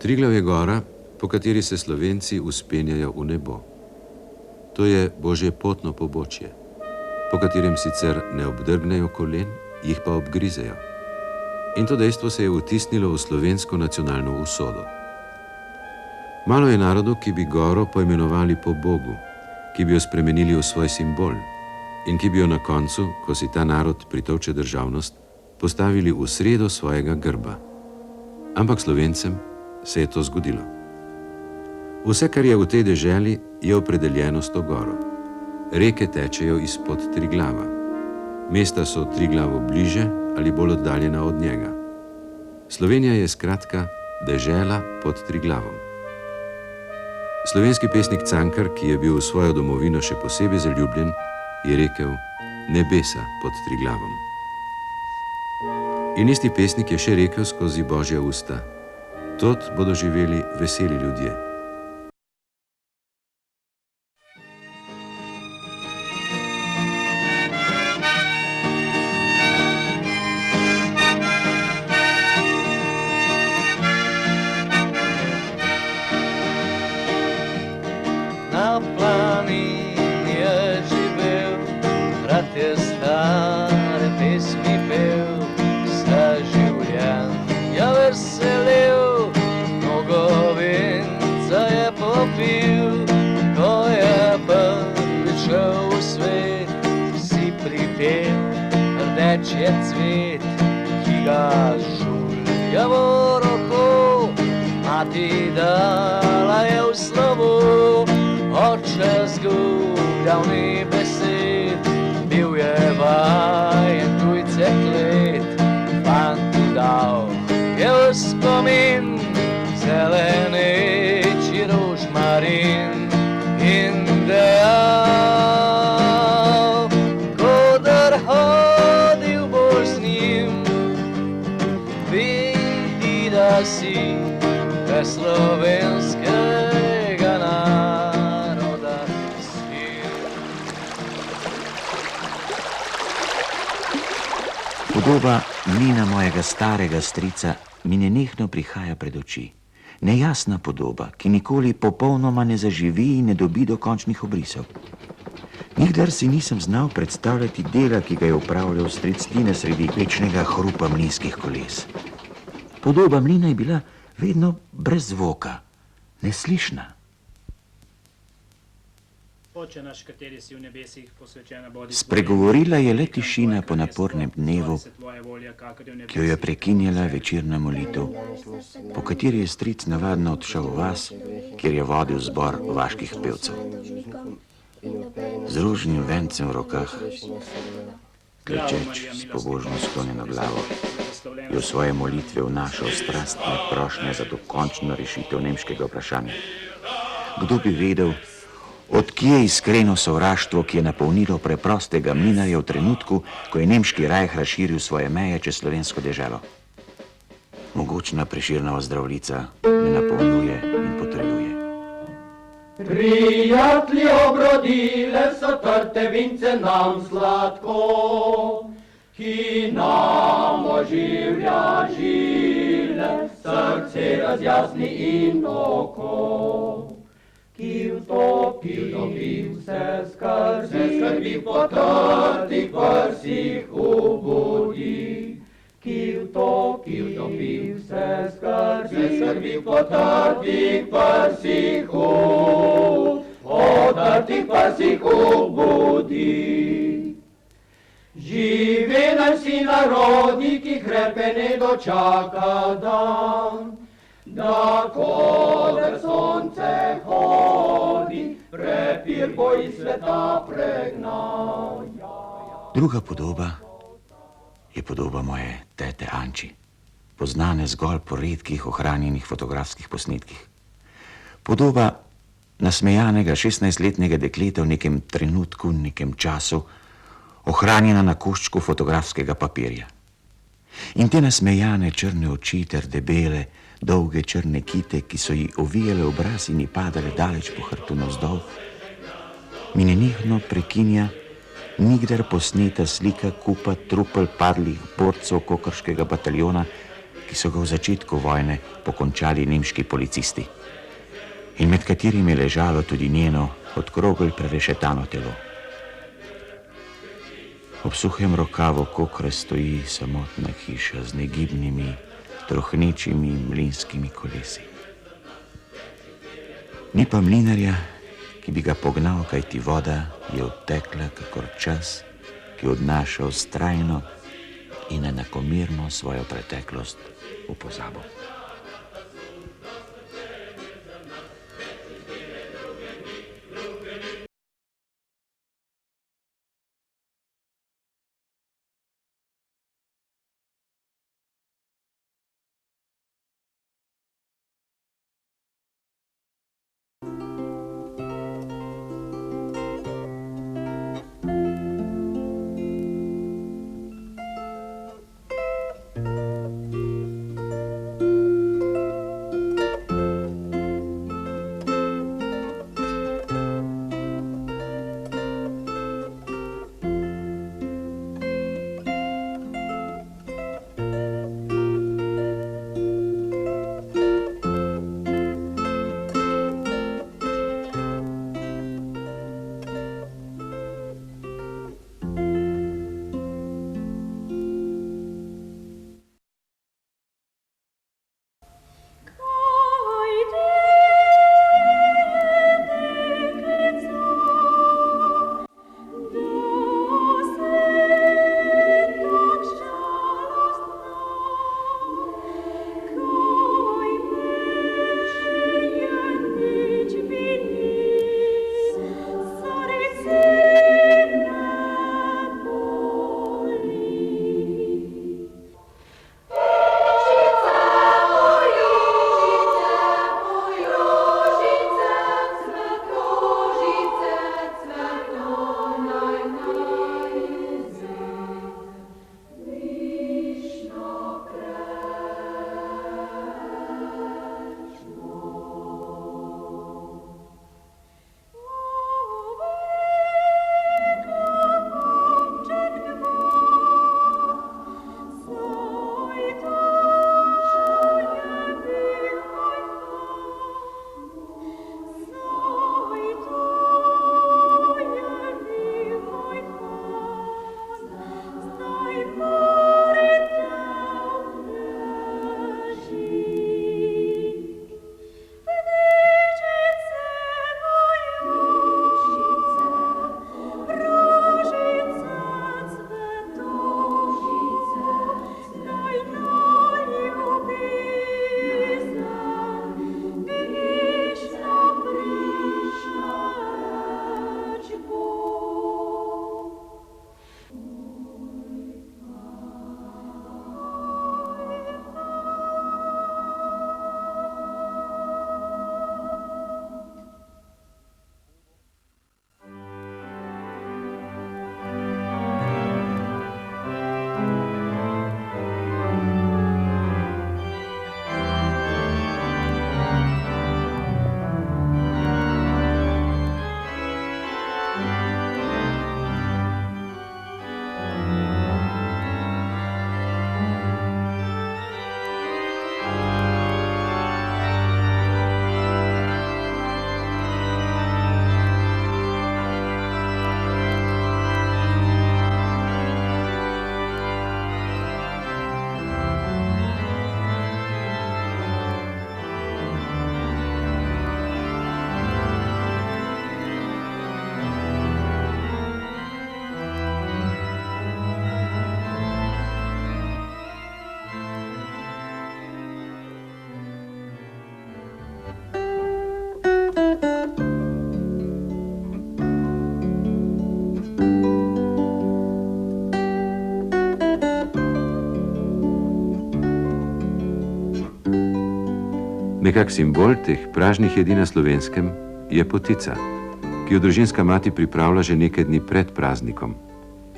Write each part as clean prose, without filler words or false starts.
Triglav je gora, po kateri se Slovenci vzpenjajo v nebo. To je Božje potno pobočje, po katerem sicer ne obdrgnejo kolen, jih pa obgrizejo. In to dejstvo se je vtisnilo v slovensko nacionalno usodo. Malo je narodu, ki bi goro poimenovali po Bogu, ki bi jo spremenili v svoj simbol in ki bi jo na koncu, ko si ta narod pritovče državnost, postavili v sredo svojega grba. Ampak Slovencem se je to zgodilo. Vse, kar je v tej deželi, je opredeljeno s to goro. Reke tečejo izpod Triglava. Mesta so Triglavu bliže ali bolj oddaljena od njega. Slovenija je skratka dežela pod Triglavom. Slovenski pesnik Cankar, ki je bil v svojo domovino še posebej zaljubljen, je rekel: nebesa pod Triglavom. In isti pesnik je še rekel skozi Božja usta: tod bodo živeli veseli ljudje. Na planini je živel, brat je stare pesmi pel, sta življenja veselil, mnogo vinca je popil. Ko je prvič šel v svet, si pripel, rdeč je cvet, ki ga žulja v roko, mati dala je v slovo. Oče zgubljal ni besed, bil je vajen tujce klet. Fantu dal je v spomin zeleneči rožmarin in dejal, kodar hodil boš z njim, vidi, da si brez slovenskega naroda. Podoba mlina mojega starega strica mi nenehno prihaja pred oči. Nejasna podoba, ki nikoli popolnoma ne zaživi in ne dobi dokončnih obrisov. Nikdar si nisem znal predstavljati dela, ki ga je upravljal stric Tine sredi večnega hrupa mlinskih koles. Podoba mlina je bila vedno brez zvoka, neslišna. Oče naš, kateri si v nebesih, posvečena bodi. Spregovorila je le tišina po napornem dnevu, ki jo je prekinjala večerna molitev, po kateri je stric navadno odšel v vas, kjer je vodil zbor vaških pevcev. Z ružnim vencem v rokah, klečeč s pobožno sklonjeno glavo, je v svoje molitve vnašal strastne prošnje za dokončno rešitev nemškega vprašanja. Kdo bi vedel, odkje je iskreno sovraštvo, ki je napolnilo preprostega mlinarja v trenutku, ko je nemški rajh razširil svoje meje čez slovensko deželo. Mogočna Prešernova zdravljica me napolnjuje in potrjuje. Prijatelji obrodile so trte vince nam sladko, ki nam oživlja žile, srce razjasni in oko. Ki vtopi vse skrbi po trtih prsih obudi. Ki vtopi vse skrbi po trtih prsih obudi. Živi naj si narodi, ki hrepene dočaka dan, da koder sonce hodi, prepir bo iz sveta pregnal. Druga podoba je podoba moje tete Anči, poznane zgolj po redkih ohranjenih fotografskih posnetkih. Podoba nasmejanega 16-letnega dekleta v nekem trenutku, nekem času, ohranjena na koščku fotografskega papirja. In te nasmejane črne oči ter debele, dolge črne kite, ki so ji ovijale obraz in ji padale daleč po hrbtu navzdol, mi nenehno prekinja nikdar posneta slika kupa trupel padlih borcev kokrškega bataljona, ki so ga v začetku vojne pokončali nemški policisti in med katerimi je ležalo tudi njeno od krogel prerešetano telo. Ob suhem rokavu Kokre stoji samotna hiša z negibnimi, trohnečimi mlinskimi kolesi. Ni pa mlinarja, ki bi ga pognal, kajti voda je odtekla kakor čas, ki odnaša vztrajno in enakomerno svojo preteklost v pozabo. Nekak simbol teh pražnih jedi na Slovenskem je potica, ki jo družinska mati pripravlja že nekaj dni pred praznikom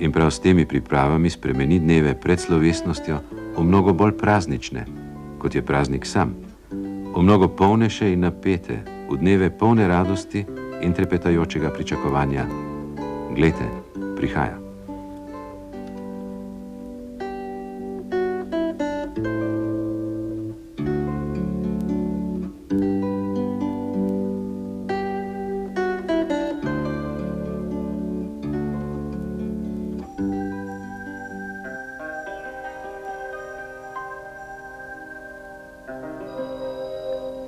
in prav s temi pripravami spremeni dneve pred slovesnostjo v mnogo bolj praznične, kot je praznik sam, v mnogo polnejše in napete, v dneve polne radosti in trepetajočega pričakovanja. Glejte, prihaja.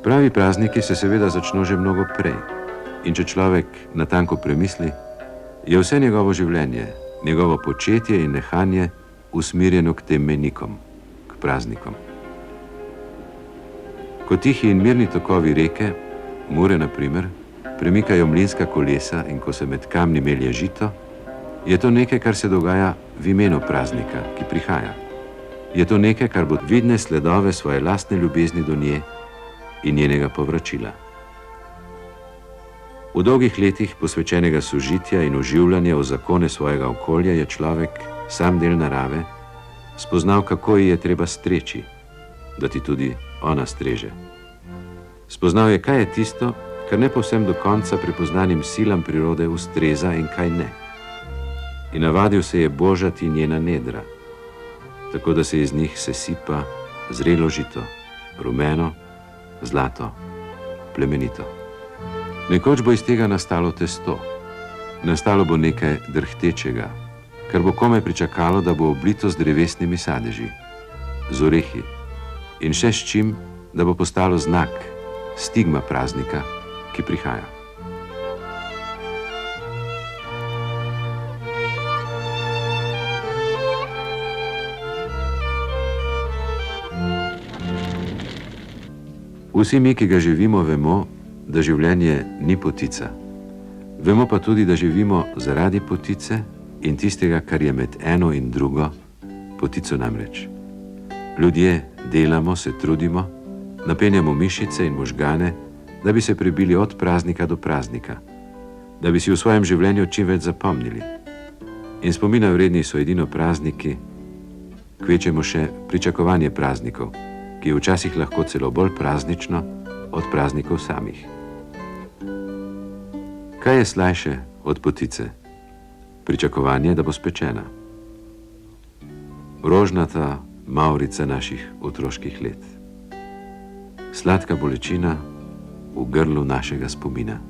Pravi prazniki se seveda začno že mnogo prej. In če človek natanko premisli, je vse njegovo življenje, njegovo početje in nehanje usmerjeno k tem mejnikom, k praznikom. Ko tihi in mirni tokovi reke, Mure na primer, premikajo mlinska kolesa in ko se med kamni melje žito, je to nekaj, kar se dogaja v imenu praznika, ki prihaja. Je to nekaj, kar bo vidne sledove svoje lastne ljubezni do nje in njenega povračila. V dolgih letih posvečenega sožitja in oživljanja v zakone svojega okolja je človek, sam del narave, spoznal, kako ji je treba streči, da ti tudi ona streže. Spoznal je, kaj je tisto, kar ne povsem do konca prepoznanim silam prirode ustreza in kaj ne. In navadil se je božati njena nedra, tako da se iz njih sesipa zrelo žito, rumeno, zlato, plemenito. Nekoč bo iz tega nastalo testo, nastalo bo nekaj drhtečega, kar bo komaj pričakalo, da bo oblito z drevesnimi sadeži, z orehi in še s čim, da bo postalo znak, stigma praznika, ki prihaja. Vsi mi, ki ga živimo, vemo, da življenje ni potica. Vemo pa tudi, da živimo zaradi potice in tistega, kar je med eno in drugo, potico namreč. Ljudje delamo, se trudimo, napenjamo mišice in možgane, da bi se prebili od praznika do praznika, da bi si v svojem življenju čim več zapomnili. In spomina vredni so edino prazniki, kvečemo še pričakovanje praznikov, ki je včasih lahko celo bolj praznično od praznikov samih. Kaj je slajše od potice? Pričakovanje, da bo spečena. Rožnata mavrica naših otroških let. Sladka bolečina v grlu našega spomina.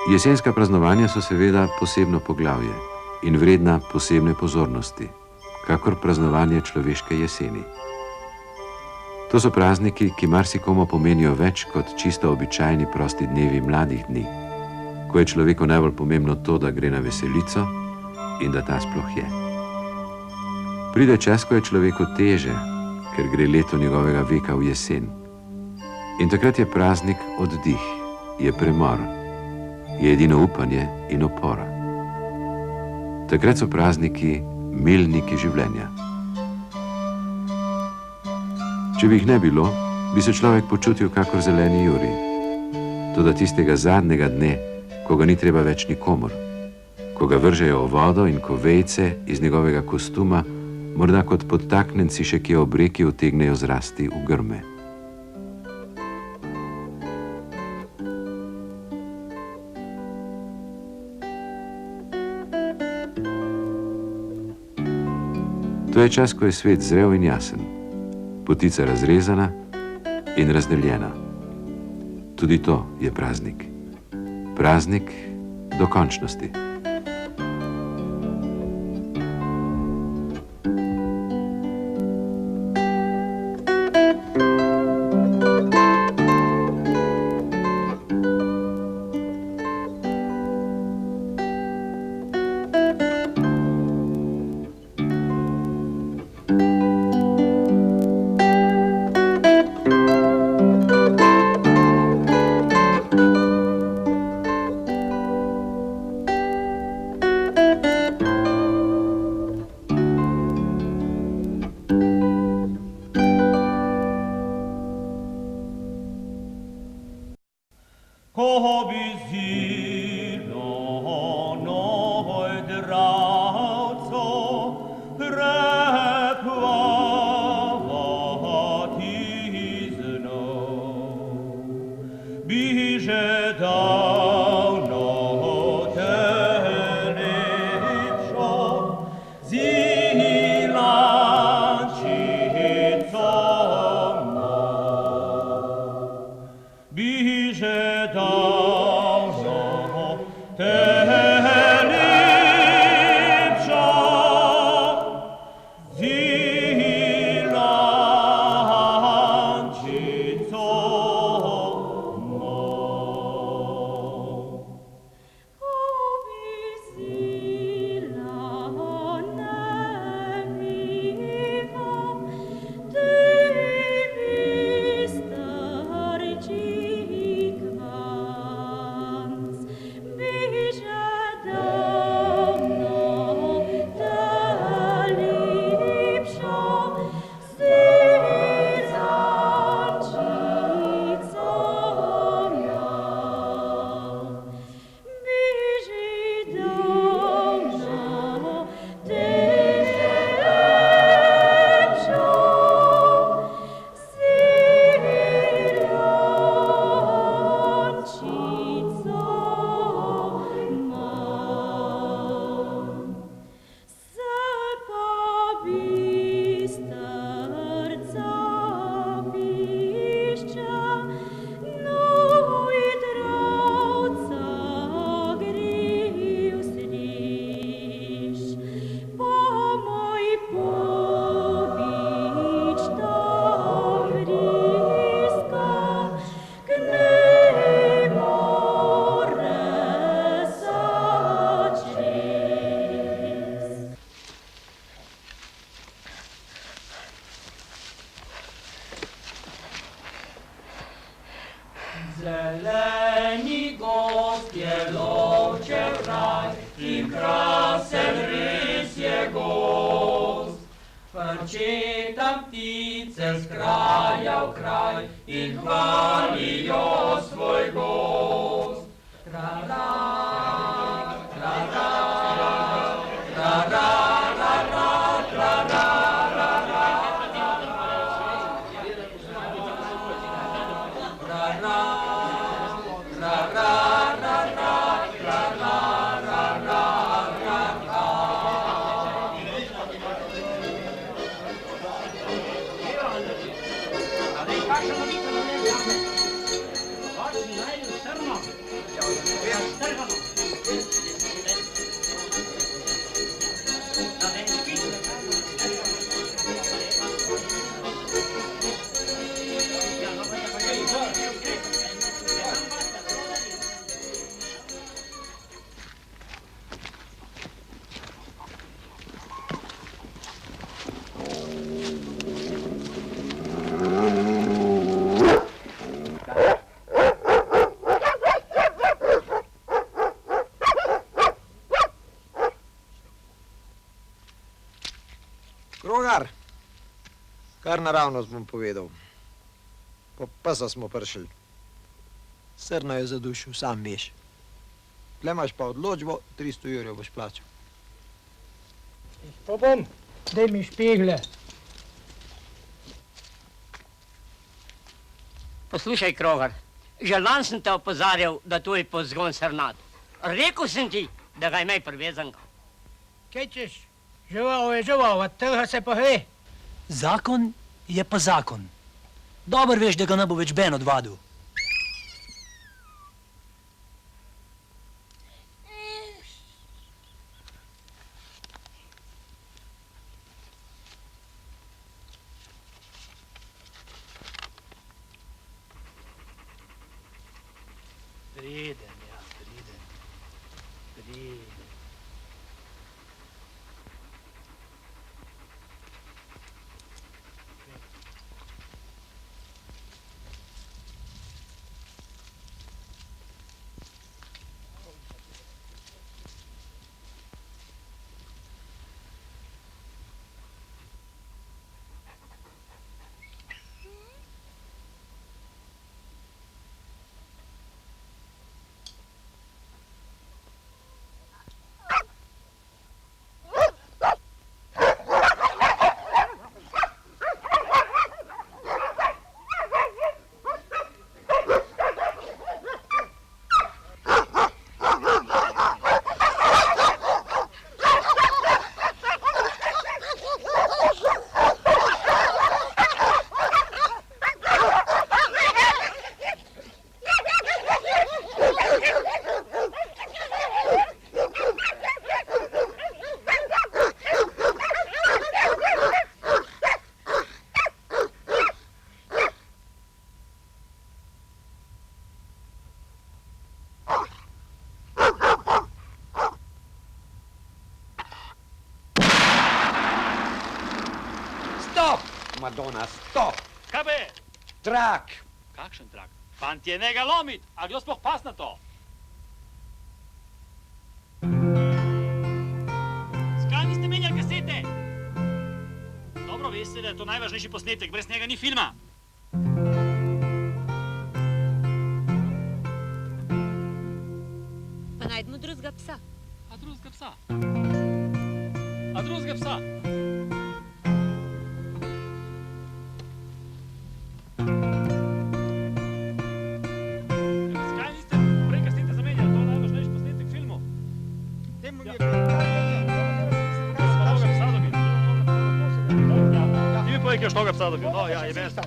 Jesenska praznovanja so seveda posebno poglavje in vredna posebne pozornosti, kakor praznovanje človeške jeseni. To so prazniki, ki marsikomu pomenijo več kot čisto običajni prosti dnevi mladih dni, ko je človeku najbolj pomembno to, da gre na veselico in da ta sploh je. Pride čas, ko je človeku teže, ker gre leto njegovega veka v jesen. In takrat je praznik oddih, je premor, je edino upanje in opora. Takrat so prazniki milniki življenja. Če bi jih ne bilo, bi se človek počutil kakor zeleni juri. Toda tistega zadnjega dne, ko ga ni treba več nikomur, ko ga vržejo v vodo in ko vejce iz njegovega kostuma morda kot podtaknjenci še kje ob reki utegnejo zrasti v grme. To je čas, ko je svet zrel in jasen, potica razrezana in razdeljena. Tudi to je praznik. Praznik dokončnosti. Zeleni gostje lovče raj in krasen res je gost. Frčetam ptice z kraja v kraj in hvalijo svoj gost. Tra-ra, tra-ra, tra-ra, ra-ra, tra-ra, ra-ra, Pač najde strmo. Krogar, kar naravnost bom povedal. Po psa smo prišli. Srno je zadušil, sam veš. Tle imaš pa odločbo, 300 jurjev boš plačal. To bom, daj mi špegle. Poslušaj, Krogar, že lani sem te opozarjal, da to je pozgon srnat. Rekel sem ti, da ga imej privezanka. Kaj češ? Žival je žival, od tega se pa ve. Zakon je pa zakon. Dobro veš, da ga ne bo več Ben odvadil. Priden, ja, priden. Priden. Madonna, stop! Kaj pa je? Trak! Kakšen trak? Fantje, ne ga lomit, a kdo sploh pas na to? Skaj niste menjali kasete? Dobro veste, da je to najvažnejši posnetek, brez njega ni filma. Pa najdemo drugega psa. A drugega psa? A drugega psa? Još toga psa dobio, no ja, jebem se.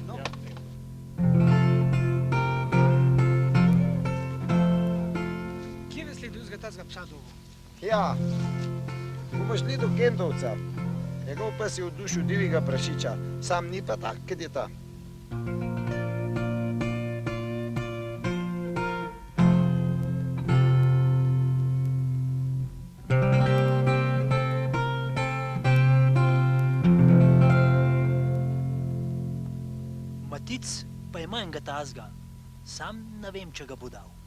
Kje misli drugega tazga psa dobo? Ja, bomo šli do Kendovca. Njegov pes je v dušu divjega prašiča, sam ni pa tak, kad je ta. Matic pa je manjga tazga, sam ne vem, če ga bo dal.